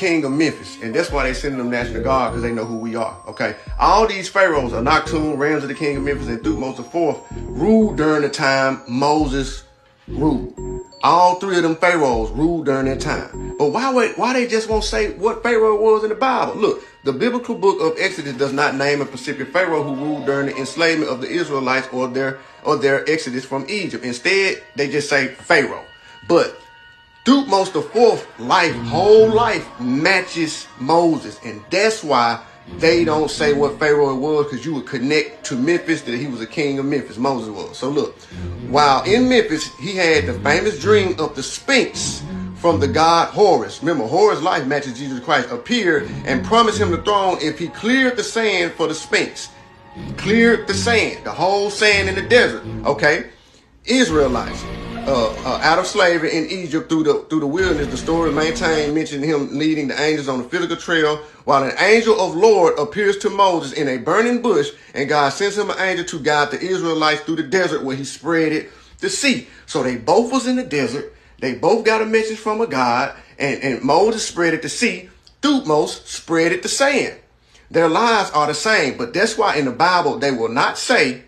king of Memphis, and that's why they send them National Guard, because they know who we are, okay? All these pharaohs, Anakhtun, Ramses the king of Memphis, and Thutmose IV, ruled during the time Moses ruled. All three of them pharaohs ruled during that time. But why they just won't say what pharaoh was in the Bible? Look, the biblical book of Exodus does not name a specific pharaoh who ruled during the enslavement of the Israelites or their exodus from Egypt. Instead, they just say pharaoh. But Thutmose IV's whole life matches Moses, and that's why they don't say what pharaoh it was, because you would connect to Memphis that he was a king of Memphis. Moses was. So look, while in Memphis, he had the famous dream of the Sphinx from the god Horus. Remember, Horus' life matches Jesus Christ. Appeared and promised him the throne if he cleared the sand for the Sphinx. Cleared the sand, the whole sand in the desert. Okay, Israelites. Out of slavery in Egypt through the wilderness. The story mentioned him leading the angels on the physical trail, while an angel of Lord appears to Moses in a burning bush, and God sends him an angel to guide the Israelites through the desert where he spread it the sea. So they both was in the desert. They both got a message from a God, and Moses spread it the sea. Thutmose spread it the sand. Their lives are the same, but that's why in the Bible they will not say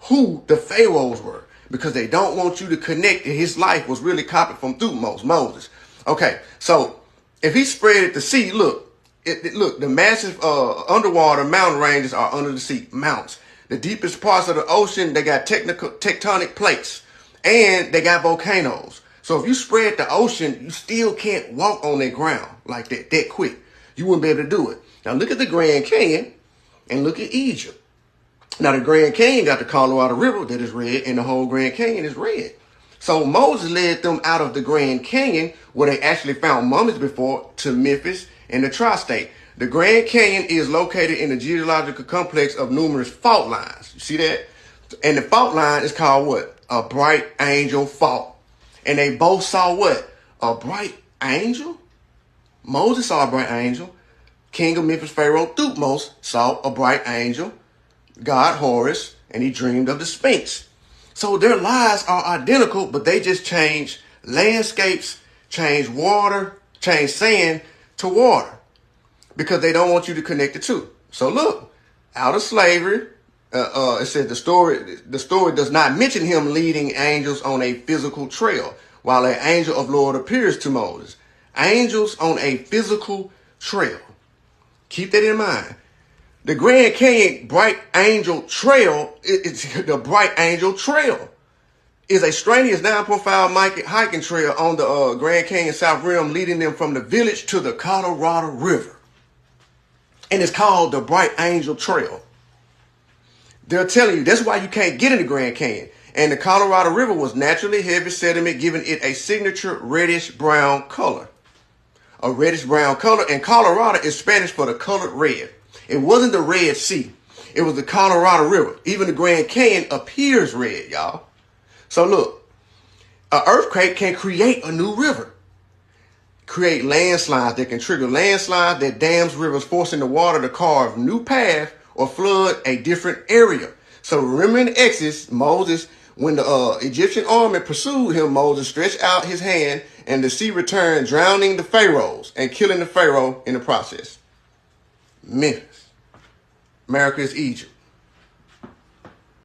who the pharaohs were, because they don't want you to connect that his life was really copied from Thutmose, Moses. Okay, so if he spread it to sea, look, look, the massive underwater mountain ranges are under the sea, mountains. The deepest parts of the ocean, they got tectonic plates, and they got volcanoes. So if you spread the ocean, you still can't walk on that ground like that quick. You wouldn't be able to do it. Now look at the Grand Canyon and look at Egypt. Now, the Grand Canyon got the Colorado River that is red, and the whole Grand Canyon is red. So Moses led them out of the Grand Canyon, where they actually found mummies before, to Memphis and the tri-state. The Grand Canyon is located in the geological complex of numerous fault lines. You see that? And the fault line is called what? A bright angel fault. And they both saw what? A bright angel? Moses saw a bright angel. King of Memphis, Pharaoh Thutmose, saw a bright angel. God Horus, and he dreamed of the Sphinx. So their lives are identical, but they just change landscapes, change water, change sand to water, because they don't want you to connect the two. So look, out of slavery, it said the story does not mention him leading angels on a physical trail, while an angel of Lord appears to Moses. Angels on a physical trail. Keep that in mind. The Grand Canyon Bright Angel Trail, the Bright Angel Trail is a strenuous 9.5 hiking trail on the Grand Canyon South Rim, leading them from the village to the Colorado River. And it's called the Bright Angel Trail. They're telling you that's why you can't get in the Grand Canyon. And the Colorado River was naturally heavy sediment, giving it a signature reddish-brown color. A reddish-brown color, and Colorado is Spanish for the colored red. It wasn't the Red Sea. It was the Colorado River. Even the Grand Canyon appears red, y'all. So look, an earthquake can create a new river. Create landslides that can trigger landslides that dams rivers, forcing the water to carve new paths or flood a different area. So remember in Exodus, Moses, when the Egyptian army pursued him, Moses stretched out his hand and the sea returned, drowning the pharaohs and killing the pharaoh in the process. Memphis. America is Egypt.